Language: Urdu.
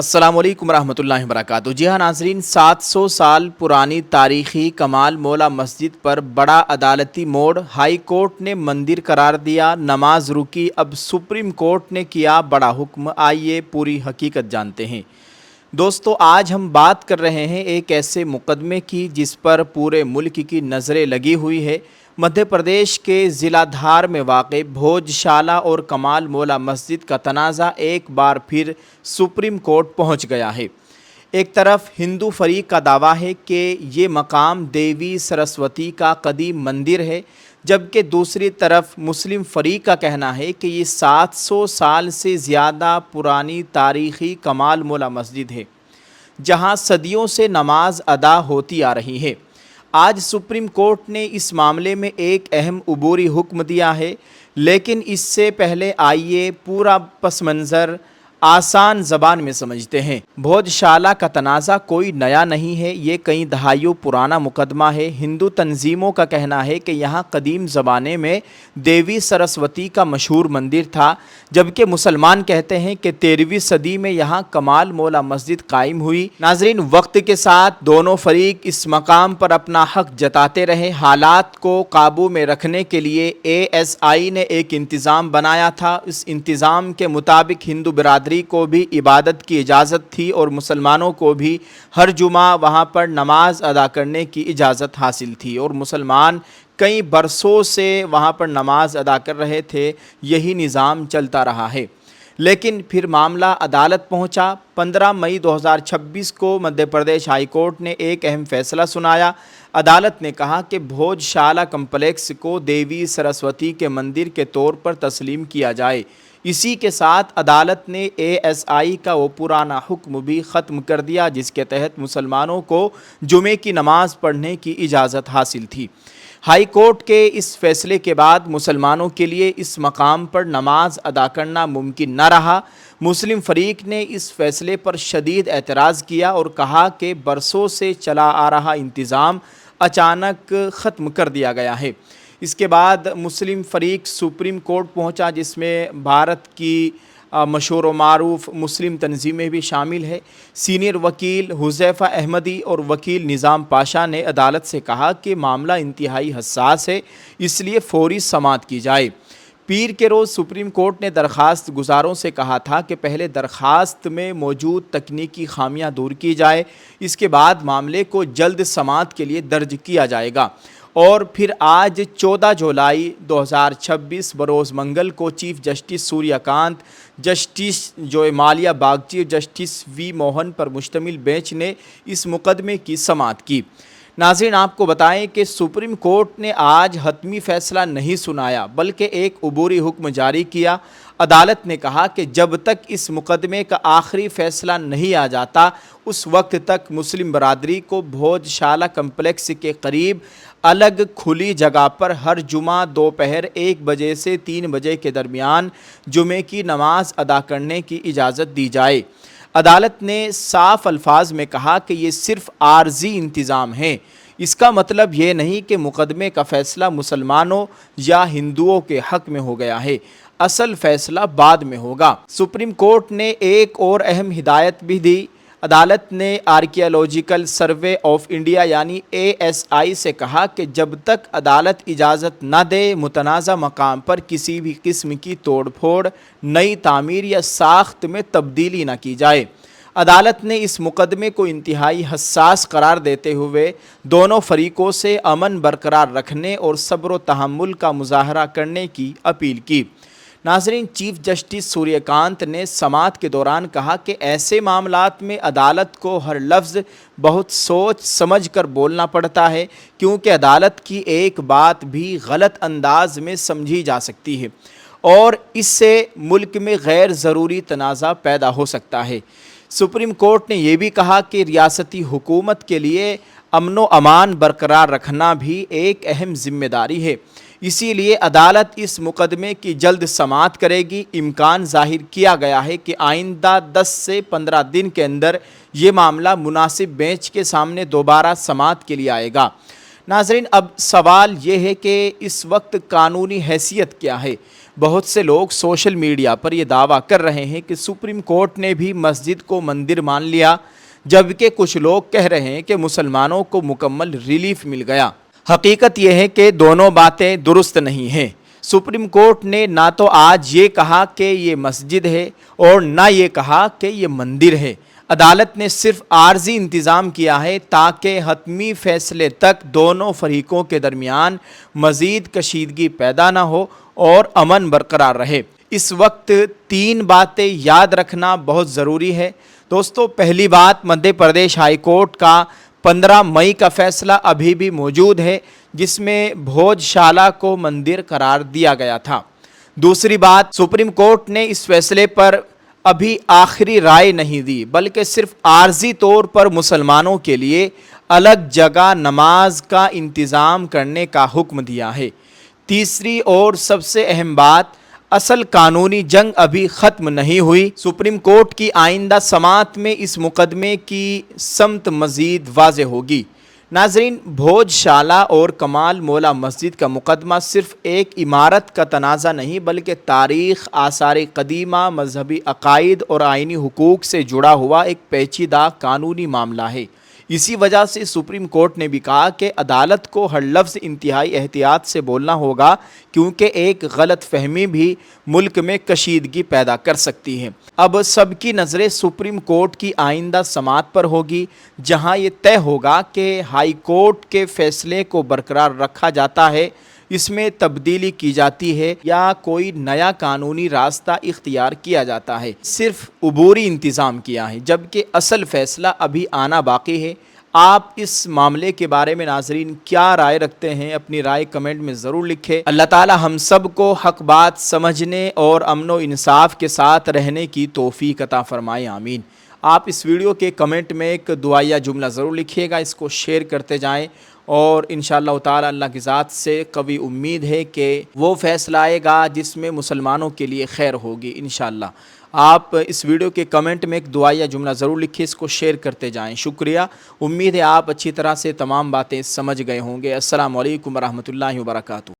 السلام علیکم ورحمۃ اللہ وبرکاتہ۔ جی ہاں ناظرین، 700 سال پرانی تاریخی کمال مولا مسجد پر بڑا عدالتی موڑ۔ ہائی کورٹ نے مندر قرار دیا، نماز رکی، اب سپریم کورٹ نے کیا بڑا حکم۔ آئیے پوری حقیقت جانتے ہیں۔ دوستو، آج ہم بات کر رہے ہیں ایک ایسے مقدمے کی جس پر پورے ملک کی نظریں لگی ہوئی ہے۔ مدھیہ پردیش کے ضلع دھار میں واقع بھوج شالہ اور کمال مولا مسجد کا تنازع ایک بار پھر سپریم کورٹ پہنچ گیا ہے۔ ایک طرف ہندو فریق کا دعویٰ ہے کہ یہ مقام دیوی سرسوتی کا قدیم مندر ہے، جبکہ دوسری طرف مسلم فریق کا کہنا ہے کہ یہ 700 سال سے زیادہ پرانی تاریخی کمال مولا مسجد ہے، جہاں صدیوں سے نماز ادا ہوتی آ رہی ہے۔ آج سپریم کورٹ نے اس معاملے میں ایک اہم عبوری حکم دیا ہے، لیکن اس سے پہلے آئیے پورا پس منظر آسان زبان میں سمجھتے ہیں۔ بھوج شالہ کا تنازع کوئی نیا نہیں ہے، یہ کئی دہائیوں پرانا مقدمہ ہے۔ ہندو تنظیموں کا کہنا ہے کہ یہاں قدیم زمانے میں دیوی سرسوتی کا مشہور مندر تھا، جبکہ مسلمان کہتے ہیں کہ 13ویں صدی میں یہاں کمال مولا مسجد قائم ہوئی۔ ناظرین، وقت کے ساتھ دونوں فریق اس مقام پر اپنا حق جتاتے رہے۔ حالات کو قابو میں رکھنے کے لیے ASI نے ایک انتظام بنایا تھا۔ اس انتظام کے مطابق ہندو برادری کو بھی عبادت کی اجازت تھی اور مسلمانوں کو بھی ہر جمعہ وہاں پر نماز ادا کرنے کی اجازت حاصل تھی، اور مسلمان کئی برسوں سے وہاں پر نماز ادا کر رہے تھے۔ یہی نظام چلتا رہا ہے، لیکن پھر معاملہ عدالت پہنچا۔ 15 مئی 2026 کو مدھیہ پردیش ہائی کورٹ نے ایک اہم فیصلہ سنایا۔ عدالت نے کہا کہ بھوج شالہ کمپلیکس کو دیوی سرسوتی کے مندر کے طور پر تسلیم کیا جائے۔ اسی کے ساتھ عدالت نے ASI کا وہ پرانا حکم بھی ختم کر دیا جس کے تحت مسلمانوں کو جمعے کی نماز پڑھنے کی اجازت حاصل تھی۔ ہائی کورٹ کے اس فیصلے کے بعد مسلمانوں کے لیے اس مقام پر نماز ادا کرنا ممکن نہ رہا۔ مسلم فریق نے اس فیصلے پر شدید اعتراض کیا اور کہا کہ برسوں سے چلا آ رہا انتظام اچانک ختم کر دیا گیا ہے۔ اس کے بعد مسلم فریق سپریم کورٹ پہنچا، جس میں بھارت کی مشہور و معروف مسلم تنظیمیں بھی شامل ہیں۔ سینئر وکیل حذیفہ احمدی اور وکیل نظام پاشا نے عدالت سے کہا کہ معاملہ انتہائی حساس ہے، اس لیے فوری سماعت کی جائے۔ پیر کے روز سپریم کورٹ نے درخواست گزاروں سے کہا تھا کہ پہلے درخواست میں موجود تکنیکی خامیاں دور کی جائے، اس کے بعد معاملے کو جلد سماعت کے لیے درج کیا جائے گا۔ اور پھر آج 14 جولائی 2026 بروز منگل کو چیف جسٹس سوریہ کانت، جسٹس جوئے مالیہ باگچی اور جسٹس وی موہن پر مشتمل بینچ نے اس مقدمے کی سماعت کی۔ ناظرین، آپ کو بتائیں کہ سپریم کورٹ نے آج حتمی فیصلہ نہیں سنایا بلکہ ایک عبوری حکم جاری کیا۔ عدالت نے کہا کہ جب تک اس مقدمے کا آخری فیصلہ نہیں آ جاتا، اس وقت تک مسلم برادری کو بھوج شالہ کمپلیکس کے قریب الگ کھلی جگہ پر ہر جمعہ دوپہر 1 بجے سے 3 بجے کے درمیان جمعے کی نماز ادا کرنے کی اجازت دی جائے۔ عدالت نے صاف الفاظ میں کہا کہ یہ صرف عارضی انتظام ہے۔ اس کا مطلب یہ نہیں کہ مقدمے کا فیصلہ مسلمانوں یا ہندوؤں کے حق میں ہو گیا ہے، اصل فیصلہ بعد میں ہوگا۔ سپریم کورٹ نے ایک اور اہم ہدایت بھی دی۔ عدالت نے آرکیالوجیکل سروے آف انڈیا یعنی ASI سے کہا کہ جب تک عدالت اجازت نہ دے، متنازع مقام پر کسی بھی قسم کی توڑ پھوڑ، نئی تعمیر یا ساخت میں تبدیلی نہ کی جائے۔ عدالت نے اس مقدمے کو انتہائی حساس قرار دیتے ہوئے دونوں فریقوں سے امن برقرار رکھنے اور صبر و تحمل کا مظاہرہ کرنے کی اپیل کی۔ ناظرین، چیف جسٹس سوریہ کانت نے سماعت کے دوران کہا کہ ایسے معاملات میں عدالت کو ہر لفظ بہت سوچ سمجھ کر بولنا پڑتا ہے، کیونکہ عدالت کی ایک بات بھی غلط انداز میں سمجھی جا سکتی ہے اور اس سے ملک میں غیر ضروری تنازع پیدا ہو سکتا ہے۔ سپریم کورٹ نے یہ بھی کہا کہ ریاستی حکومت کے لیے امن و امان برقرار رکھنا بھی ایک اہم ذمہ داری ہے، اسی لیے عدالت اس مقدمے کی جلد سماعت کرے گی۔ امکان ظاہر کیا گیا ہے کہ آئندہ 10 سے 15 دن کے اندر یہ معاملہ مناسب بینچ کے سامنے دوبارہ سماعت کے لیے آئے گا۔ ناظرین، اب سوال یہ ہے کہ اس وقت قانونی حیثیت کیا ہے؟ بہت سے لوگ سوشل میڈیا پر یہ دعویٰ کر رہے ہیں کہ سپریم کورٹ نے بھی مسجد کو مندر مان لیا، جبکہ کچھ لوگ کہہ رہے ہیں کہ مسلمانوں کو مکمل ریلیف مل گیا۔ حقیقت یہ ہے کہ دونوں باتیں درست نہیں ہیں۔ سپریم کورٹ نے نہ تو آج یہ کہا کہ یہ مسجد ہے اور نہ یہ کہا کہ یہ مندر ہے۔ عدالت نے صرف عارضی انتظام کیا ہے تاکہ حتمی فیصلے تک دونوں فریقوں کے درمیان مزید کشیدگی پیدا نہ ہو اور امن برقرار رہے۔ اس وقت 3 باتیں یاد رکھنا بہت ضروری ہے۔ دوستو، پہلی بات، مدھیہ پردیش ہائی کورٹ کا 15 مئی کا فیصلہ ابھی بھی موجود ہے، جس میں بھوج شالہ کو مندر قرار دیا گیا تھا۔ دوسری بات، سپریم کورٹ نے اس فیصلے پر ابھی آخری رائے نہیں دی، بلکہ صرف عارضی طور پر مسلمانوں کے لیے الگ جگہ نماز کا انتظام کرنے کا حکم دیا ہے۔ تیسری اور سب سے اہم بات، اصل قانونی جنگ ابھی ختم نہیں ہوئی۔ سپریم کورٹ کی آئندہ سماعت میں اس مقدمے کی سمت مزید واضح ہوگی۔ ناظرین، بھوج شالہ اور کمال مولا مسجد کا مقدمہ صرف ایک عمارت کا تنازع نہیں، بلکہ تاریخ، آثار قدیمہ، مذہبی عقائد اور آئینی حقوق سے جڑا ہوا ایک پیچیدہ قانونی معاملہ ہے۔ اسی وجہ سے سپریم کورٹ نے بھی کہا کہ عدالت کو ہر لفظ انتہائی احتیاط سے بولنا ہوگا، کیونکہ ایک غلط فہمی بھی ملک میں کشیدگی پیدا کر سکتی ہے۔ اب سب کی نظریں سپریم کورٹ کی آئندہ سماعت پر ہوگی، جہاں یہ طے ہوگا کہ ہائی کورٹ کے فیصلے کو برقرار رکھا جاتا ہے، اس میں تبدیلی کی جاتی ہے، یا کوئی نیا قانونی راستہ اختیار کیا جاتا ہے۔ صرف عبوری انتظام کیا ہے، جبکہ اصل فیصلہ ابھی آنا باقی ہے۔ آپ اس معاملے کے بارے میں ناظرین کیا رائے رکھتے ہیں؟ اپنی رائے کمنٹ میں ضرور لکھیں۔ اللہ تعالی ہم سب کو حق بات سمجھنے اور امن و انصاف کے ساتھ رہنے کی توفیق عطا فرمائے، آمین۔ آپ اس ویڈیو کے کمنٹ میں ایک دعائیہ جملہ ضرور لکھیے گا، اس کو شیئر کرتے جائیں، اور انشاءاللہ تعالی اللہ کی ذات سے قوی امید ہے کہ وہ فیصلہ آئے گا جس میں مسلمانوں کے لیے خیر ہوگی انشاءاللہ۔ آپ اس ویڈیو کے کمنٹ میں ایک دعائیہ جملہ ضرور لکھیں، اس کو شیئر کرتے جائیں۔ شکریہ، امید ہے آپ اچھی طرح سے تمام باتیں سمجھ گئے ہوں گے۔ السلام علیکم ورحمۃ اللہ وبرکاتہ۔